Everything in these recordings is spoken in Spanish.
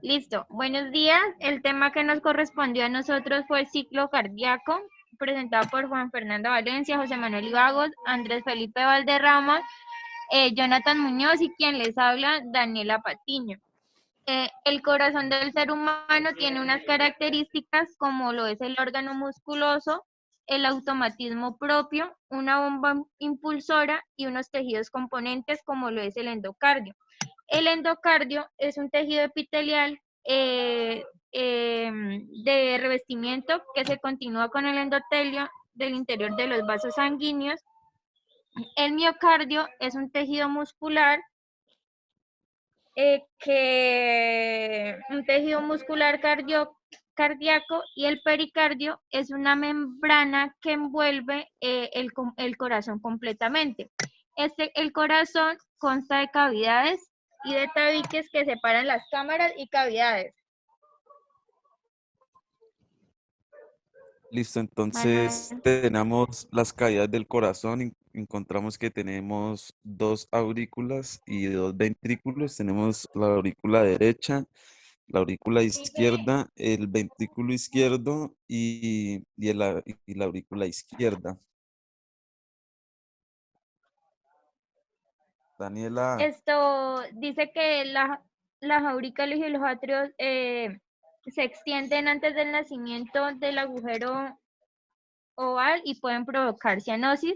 Listo, buenos días. El tema que nos correspondió a nosotros fue el ciclo cardíaco, presentado por Juan Fernando Valencia, José Manuel Ibagos, Andrés Felipe Valderrama, Jonathan Muñoz y quien les habla, Daniela Patiño. El corazón del ser humano tiene unas características como lo es el órgano musculoso, el automatismo propio, una bomba impulsora y unos tejidos componentes como lo es el endocardio. El endocardio es un tejido epitelial de revestimiento que se continúa con el endotelio del interior de los vasos sanguíneos. El miocardio es un tejido muscular cardíaco, y el pericardio es una membrana que envuelve el corazón completamente. El corazón consta de cavidades y de tabiques que separan las cámaras y cavidades. Listo, Manuel. entonces tenemos las cavidades del corazón. Encontramos que tenemos dos aurículas y dos ventrículos. Tenemos la aurícula derecha, la aurícula izquierda, el ventrículo izquierdo y la aurícula izquierda. Daniela, Esto dice que las aurículas y los atrios se extienden antes del nacimiento del agujero oval y pueden provocar cianosis.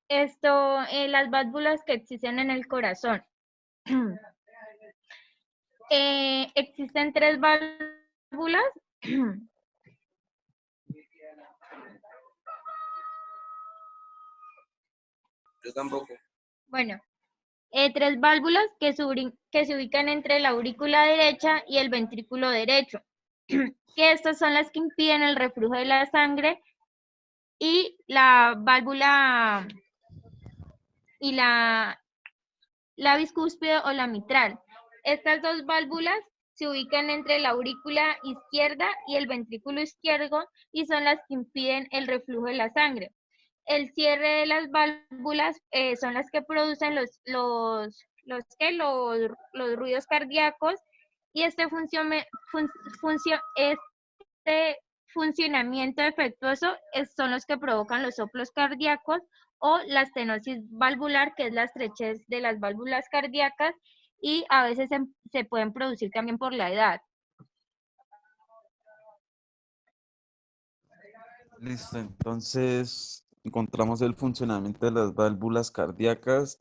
Las válvulas que existen en el corazón. Existen tres válvulas. Yo tampoco. Bueno, tres válvulas que se ubican entre la aurícula derecha y el ventrículo derecho. Que estas son las que impiden el reflujo de la sangre y la válvula y la biscúspide o la mitral. Estas dos válvulas se ubican entre la aurícula izquierda y el ventrículo izquierdo y son las que impiden el reflujo de la sangre. El cierre de las válvulas son las que producen los ruidos cardíacos y este funcionamiento defectuoso son los que provocan los soplos cardíacos o la estenosis valvular, que es la estrechez de las válvulas cardíacas, y a veces se pueden producir también por la edad. listo, entonces encontramos el funcionamiento de las válvulas cardíacas.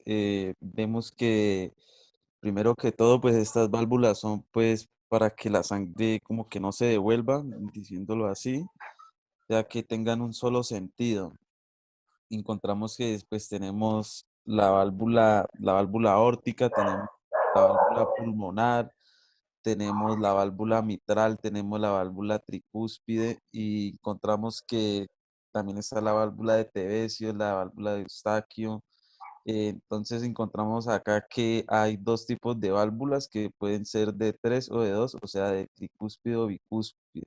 Vemos que primero que todo, pues estas válvulas son pues para que la sangre como que no se devuelva, diciéndolo así, ya que tengan un solo sentido. Encontramos que después tenemos la válvula aórtica, tenemos la válvula pulmonar, tenemos la válvula mitral, tenemos la válvula tricúspide y encontramos que también está la válvula de Tevesio, la válvula de Eustaquio. Entonces encontramos acá que hay dos tipos de válvulas que pueden ser de tres o de dos, o sea, de tricúspide o bicúspide.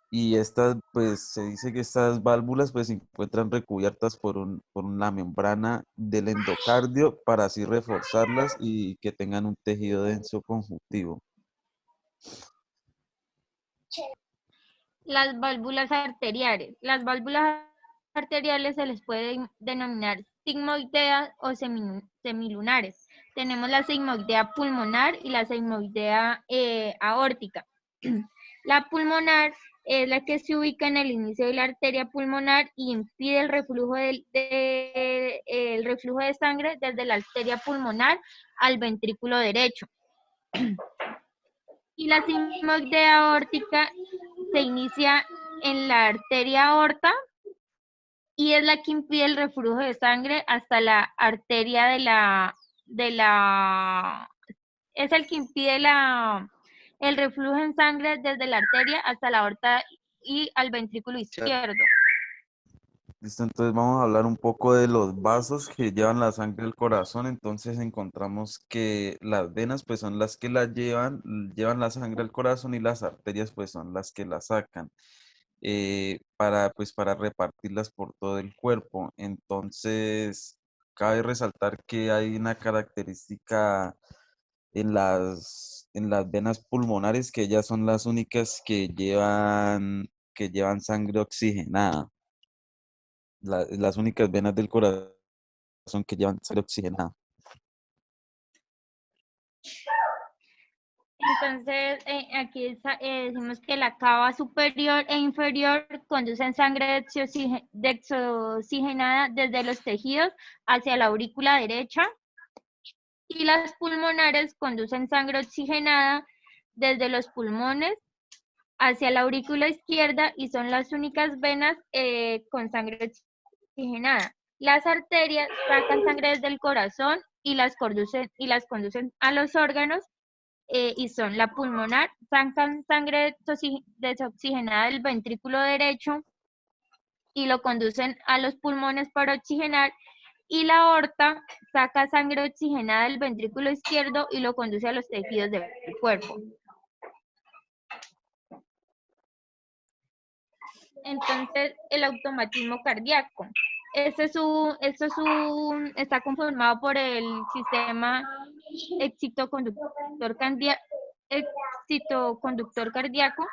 Y estas, pues se dice que estas válvulas pues se encuentran recubiertas por una membrana del endocardio para así reforzarlas y que tengan un tejido denso conjuntivo. Las válvulas arteriales. Las válvulas arteriales se les puede denominar sigmoideas o semilunares. Tenemos la sigmoidea pulmonar y la sigmoidea aórtica. La pulmonar es la que se ubica en el inicio de la arteria pulmonar y impide el reflujo de sangre desde la arteria pulmonar al ventrículo derecho. Y la sigmoidea aórtica se inicia en la arteria aorta y es la que impide el reflujo de sangre hasta la arteria es el que impide el reflujo en sangre desde la arteria hasta la aorta y al ventrículo izquierdo. Listo, entonces vamos a hablar un poco de los vasos que llevan la sangre al corazón. Entonces encontramos que las venas pues son las que la llevan la sangre al corazón y las arterias pues son las que la sacan. Para repartirlas por todo el cuerpo. Entonces, cabe resaltar que hay una característica en las venas pulmonares, que ellas son las únicas que llevan sangre oxigenada. Las únicas venas del corazón que llevan sangre oxigenada. Entonces, aquí decimos que la cava superior e inferior conducen sangre desoxigenada desde los tejidos hacia la aurícula derecha y las pulmonares conducen sangre oxigenada desde los pulmones hacia la aurícula izquierda y son las únicas venas con sangre oxigenada. Las arterias sacan sangre desde el corazón y las conducen a los órganos y son la pulmonar, sacan sangre desoxigenada del ventrículo derecho y lo conducen a los pulmones para oxigenar, y la aorta saca sangre oxigenada del ventrículo izquierdo y lo conduce a los tejidos del cuerpo. Entonces, el automatismo cardíaco. Está conformado por el sistema excitoconductor cardíaco.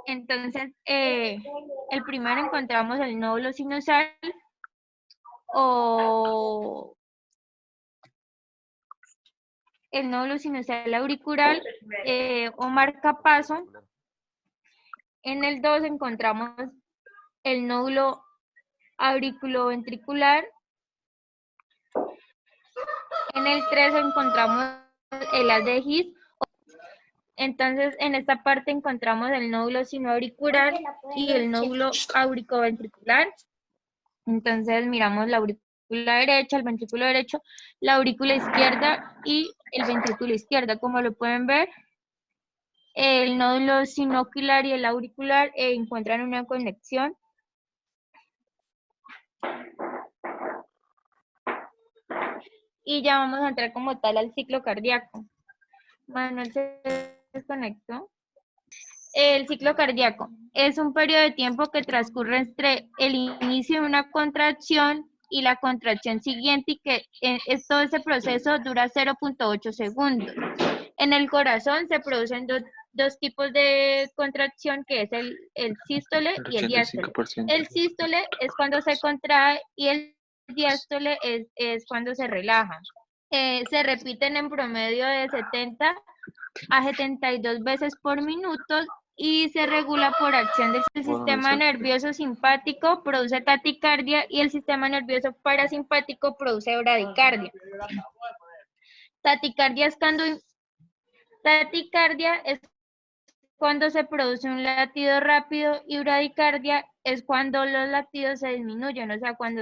Entonces, el primero encontramos el nódulo sinusal o el nódulo sinusal auricular o marcapaso. En el 2 encontramos el nódulo auriculoventricular. En el 3 encontramos el haz de His. Entonces, en esta parte encontramos el nódulo sinoauricular y el nódulo auriculoventricular. Entonces, miramos la aurícula derecha, el ventrículo derecho, la aurícula izquierda y el ventrículo izquierdo. Como lo pueden ver, el nódulo sinocular y el auricular encuentran una conexión. Y ya vamos a entrar como tal al ciclo cardíaco. Manuel se desconectó. El ciclo cardíaco es un periodo de tiempo que transcurre entre el inicio de una contracción y la contracción siguiente, y que todo ese proceso dura 0.8 segundos. En el corazón se producen dos tipos de contracción, que es el sístole y el diástole. El sístole es cuando se contrae y el diástole es cuando se relaja. Se repiten en promedio de 70 a 72 veces por minuto y se regula por acción del sistema nervioso simpático, produce taticardia, y el sistema nervioso parasimpático produce bradicardia. Taticardia es cuando se produce un latido rápido, y bradicardia es cuando los latidos se disminuyen, o sea, cuando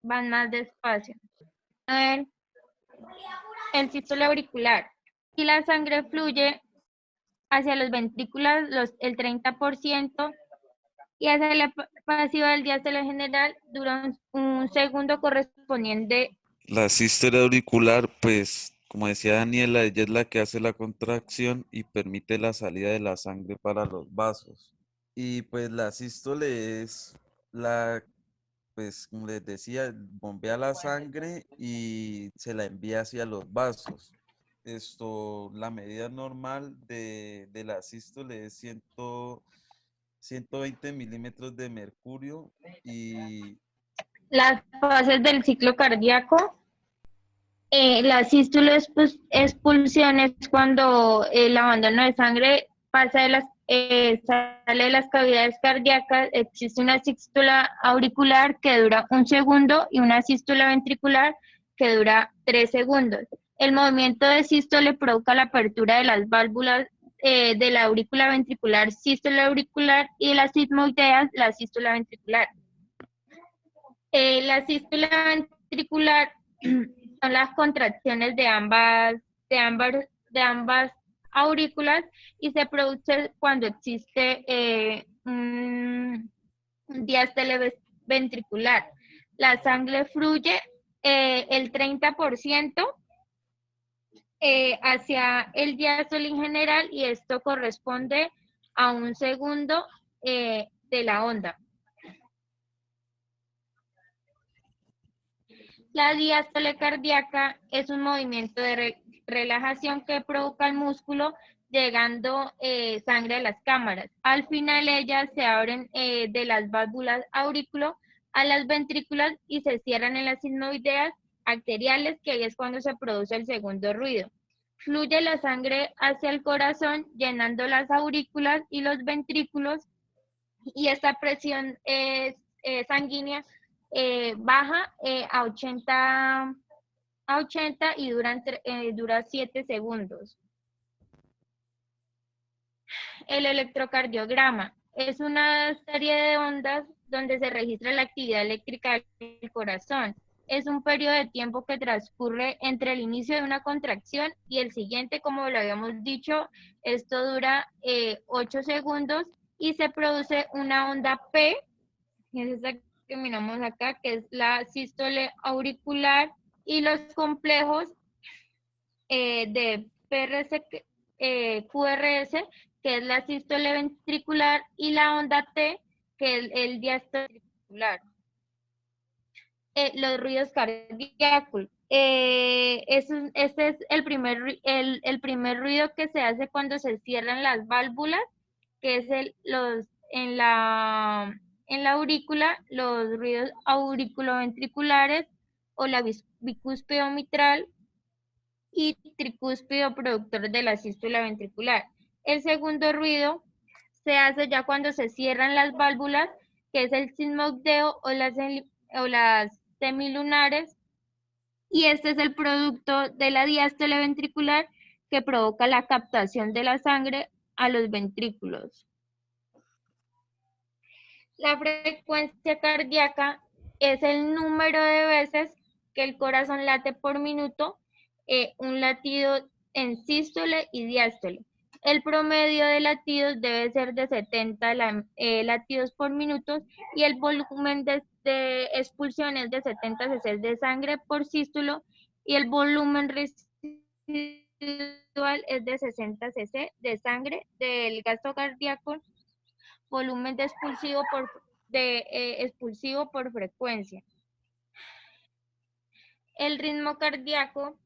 van más despacio. A ver, el sístole auricular. Y la sangre fluye hacia los ventrículos el 30%, y hacia la pasiva del diástole general dura un segundo correspondiente. La sístole auricular, pues, como decía Daniela, ella es la que hace la contracción y permite la salida de la sangre para los vasos. Y pues la sístole es pues como les decía, bombea la sangre y se la envía hacia los vasos. La medida normal de la sístole es 120 milímetros de mercurio. Y Las fases del ciclo cardíaco. La sístole expulsión es cuando el abandono de sangre sale de las cavidades cardíacas. Existe una sístula auricular que dura 1 segundo y una sístula ventricular que dura 3 segundos. El movimiento de sístole provoca la apertura de las válvulas de la aurícula ventricular, sístole auricular, y de las sigmoideas, la sístula ventricular. La sístula ventricular son las contracciones de ambas aurículas, y se produce cuando existe un diástole ventricular. La sangre fluye el 30% hacia el diástole en general, y esto corresponde a 1 segundo de la onda. La diástole cardíaca es un movimiento de relajación que provoca el músculo llegando sangre a las cámaras. Al final ellas se abren de las válvulas aurículo a las ventrículas y se cierran en las sinovideas arteriales, que ahí es cuando se produce el segundo ruido. Fluye la sangre hacia el corazón, llenando las aurículas y los ventrículos, y esta presión sanguínea baja a 80 y dura 7 segundos. El electrocardiograma es una serie de ondas donde se registra la actividad eléctrica del corazón. Es un periodo de tiempo que transcurre entre el inicio de una contracción y el siguiente, como lo habíamos dicho. Esto dura 8 segundos y se produce una onda P, que es esta que miramos acá, que es la sístole auricular, y los complejos de PRS, QRS, que es la sístole ventricular, y la onda T, que es el diástole ventricular. Los ruidos cardíacos. Este es el primer ruido que se hace cuando se cierran las válvulas, que es en la aurícula, los ruidos auriculoventriculares o la bicúspide mitral y tricúspide productor de la sístole ventricular. El segundo ruido se hace ya cuando se cierran las válvulas, que es el sigmoideo o las semilunares, y este es el producto de la diástole ventricular que provoca la captación de la sangre a los ventrículos. La frecuencia cardíaca es el número de veces que el corazón late por minuto, un latido en sístole y diástole. El promedio de latidos debe ser de 70 latidos por minuto, y el volumen de expulsión es de 70 cc de sangre por sístolo, y el volumen residual es de 60 cc de sangre del gasto cardíaco, volumen de expulsivo por frecuencia. El ritmo cardíaco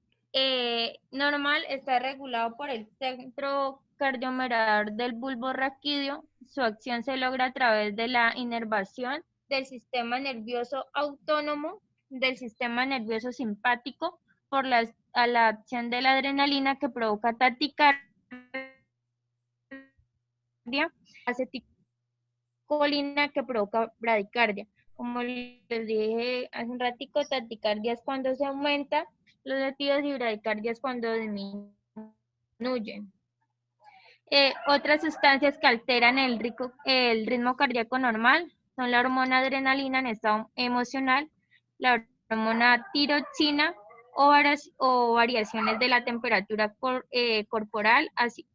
normal está regulado por el centro cardiomedular del bulbo raquídeo. Su acción se logra a través de la inervación del sistema nervioso autónomo, del sistema nervioso simpático, por la acción de la adrenalina, que provoca taquicardia, acetilcolina, que provoca bradicardia. Como les dije hace un ratico, taquicardia es cuando se aumenta los latidos y bradicardia es cuando disminuyen. Otras sustancias que alteran el ritmo cardíaco normal son la hormona adrenalina en estado emocional, la hormona tiroxina o variaciones de la temperatura corporal, así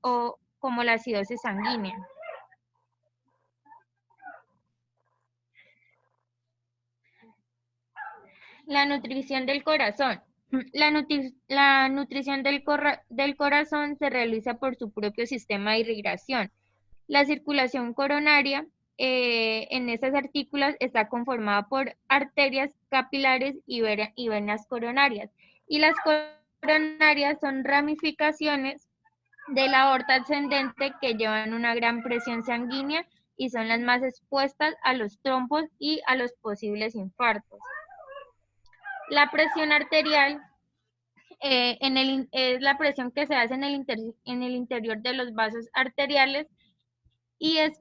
como la acidosis sanguínea. La nutrición del corazón. La nutrición del corazón se realiza por su propio sistema de irrigación. La circulación coronaria en esas artículas está conformada por arterias capilares y venas coronarias. Y las coronarias son ramificaciones de la aorta ascendente que llevan una gran presión sanguínea y son las más expuestas a los trombos y a los posibles infartos. La presión arterial es la presión que se hace en el interior de los vasos arteriales, y es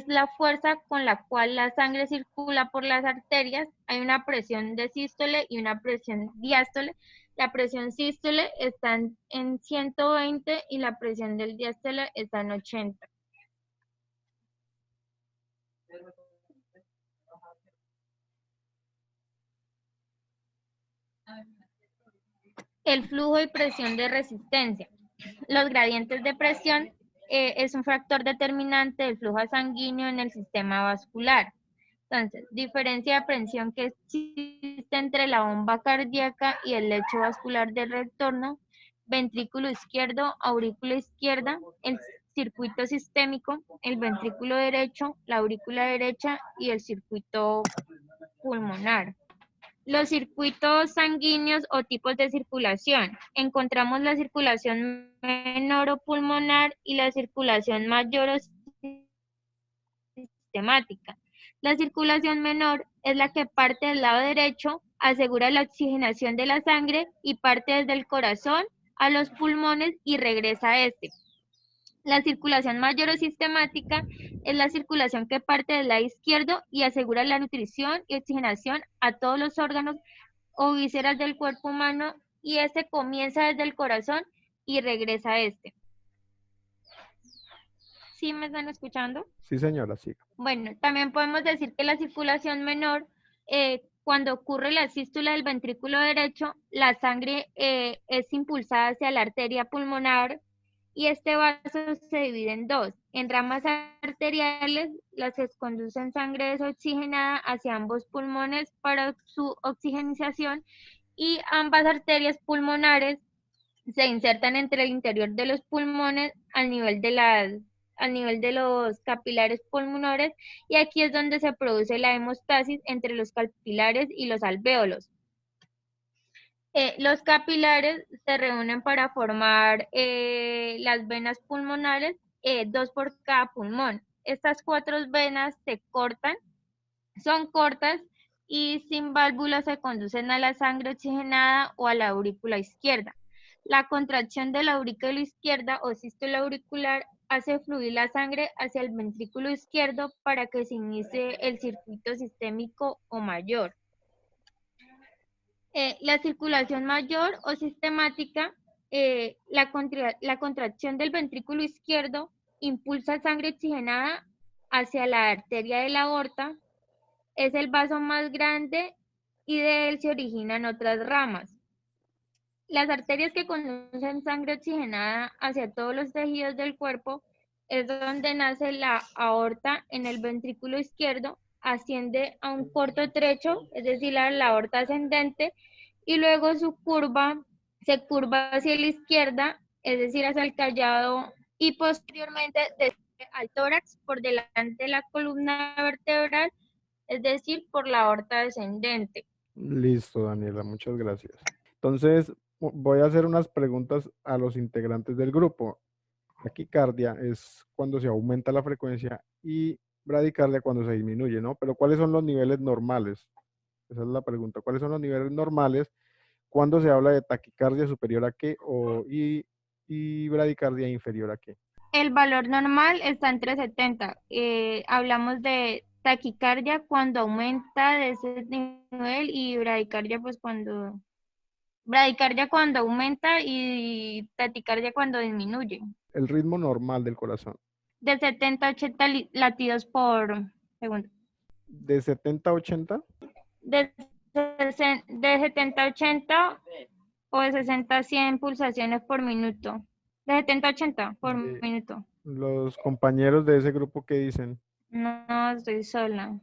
la fuerza con la cual la sangre circula por las arterias. Hay una presión de sístole y una presión diástole. La presión sístole está en 120 y la presión del diástole está en 80. El flujo y presión de resistencia. Los gradientes de presión es un factor determinante del flujo sanguíneo en el sistema vascular. Entonces, diferencia de presión que existe entre la bomba cardíaca y el lecho vascular de retorno, ventrículo izquierdo, aurícula izquierda, el circuito sistémico, el ventrículo derecho, la aurícula derecha y el circuito pulmonar. Los circuitos sanguíneos o tipos de circulación. Encontramos la circulación menor o pulmonar y la circulación mayor o sistemática. La circulación menor es la que parte del lado derecho, asegura la oxigenación de la sangre y parte desde el corazón a los pulmones y regresa a este. La circulación mayor o sistemática es la circulación que parte del lado izquierdo y asegura la nutrición y oxigenación a todos los órganos o vísceras del cuerpo humano, y este comienza desde el corazón y regresa a este. ¿Sí me están escuchando? Sí, señora, siga. Bueno, también podemos decir que la circulación menor, cuando ocurre la sístula del ventrículo derecho, la sangre es impulsada hacia la arteria pulmonar y este vaso se divide en dos, en ramas arteriales, las que conducen sangre desoxigenada hacia ambos pulmones para su oxigenización, y ambas arterias pulmonares se insertan entre el interior de los pulmones al nivel de los capilares pulmonares, y aquí es donde se produce la hemostasis entre los capilares y los alvéolos. Los capilares se reúnen para formar las venas pulmonares, 2 por cada pulmón. Estas 4 venas se cortan, son cortas y sin válvulas se conducen a la sangre oxigenada o a la aurícula izquierda. La contracción de la aurícula izquierda o sístole auricular hace fluir la sangre hacia el ventrículo izquierdo para que se inicie el circuito sistémico o mayor. La circulación mayor o sistemática, la contracción del ventrículo izquierdo impulsa sangre oxigenada hacia la arteria de la aorta, es el vaso más grande y de él se originan otras ramas. Las arterias que conducen sangre oxigenada hacia todos los tejidos del cuerpo es donde nace la aorta en el ventrículo izquierdo, asciende a un corto trecho, es decir, la aorta ascendente, y luego se curva hacia la izquierda, es decir, hacia el callado, y posteriormente desciende al tórax por delante de la columna vertebral, es decir, por la aorta descendente. Listo, Daniela, muchas gracias. Entonces, voy a hacer unas preguntas a los integrantes del grupo. Taquicardia es cuando se aumenta la frecuencia y bradicardia cuando se disminuye, ¿no? Pero ¿cuáles son los niveles normales? Esa es la pregunta. ¿Cuáles son los niveles normales cuando se habla de taquicardia superior a qué y bradicardia inferior a qué? El valor normal está entre 70. Hablamos de taquicardia cuando aumenta de ese nivel y bradicardia pues bradicardia cuando aumenta y taquicardia cuando disminuye. El ritmo normal del corazón. De 70 a 80 latidos por segundo. ¿De 70 a 80? De 70 a 80 o de 60 a 100 pulsaciones por minuto. De 70 a 80 por minuto. Los compañeros de ese grupo, ¿qué dicen? No, estoy sola.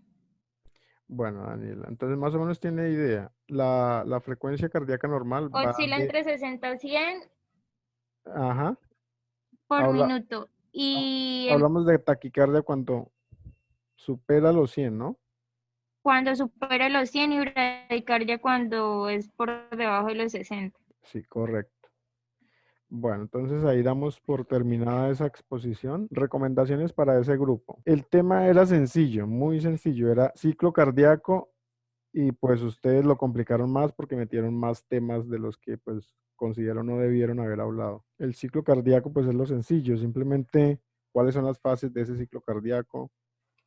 Bueno, Daniela, entonces más o menos tiene idea. La frecuencia cardíaca normal va Oscila de... entre 60 a 100 Ajá. por minuto. Y Hablamos de taquicardia cuando supera los 100, ¿no? cuando supera los 100 y bradicardia cuando es por debajo de los 60. Sí, correcto. Bueno, entonces ahí damos por terminada esa exposición. Recomendaciones para ese grupo. El tema era sencillo, muy sencillo. Era ciclo cardíaco y pues ustedes lo complicaron más porque metieron más temas de los que pues considero no debieron haber hablado. El ciclo cardíaco pues es lo sencillo, simplemente cuáles son las fases de ese ciclo cardíaco,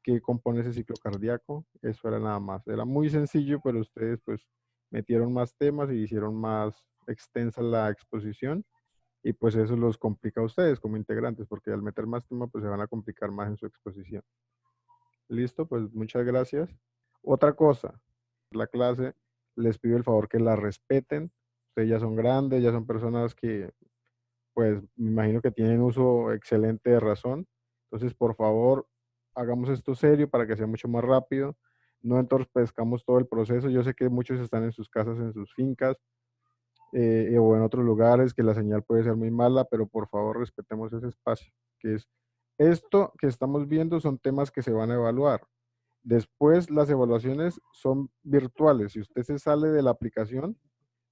qué compone ese ciclo cardíaco, eso era nada más. Era muy sencillo, pero ustedes pues metieron más temas y hicieron más extensa la exposición y pues eso los complica a ustedes como integrantes, porque al meter más temas pues se van a complicar más en su exposición. Listo, pues muchas gracias. Otra cosa, la clase les pido el favor que la respeten. Ustedes ya son grandes, ya son personas que pues me imagino que tienen uso excelente de razón. Entonces, por favor, hagamos esto serio para que sea mucho más rápido. No entorpezcamos todo el proceso. Yo sé que muchos están en sus casas, en sus fincas o en otros lugares que la señal puede ser muy mala, pero por favor respetemos ese espacio, que es esto que estamos viendo son temas que se van a evaluar. Después las evaluaciones son virtuales. Si usted se sale de la aplicación,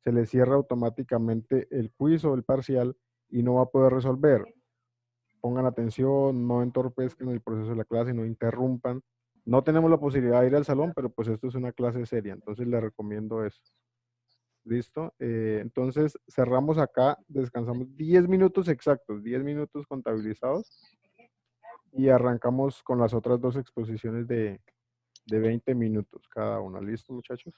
se le cierra automáticamente el quiz o el parcial y no va a poder resolver. Pongan atención, no entorpezcan el proceso de la clase, no interrumpan. No tenemos la posibilidad de ir al salón, pero pues esto es una clase seria, entonces les recomiendo eso. ¿Listo? Entonces cerramos acá, descansamos 10 minutos exactos, 10 minutos contabilizados y arrancamos con las otras dos exposiciones de 20 minutos cada una. ¿Listo, muchachos?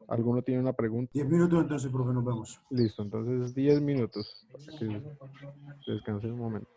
¿Alguno tiene una pregunta? 10 minutos entonces, profe, nos vemos. Listo, entonces 10 minutos para que descansen un momento.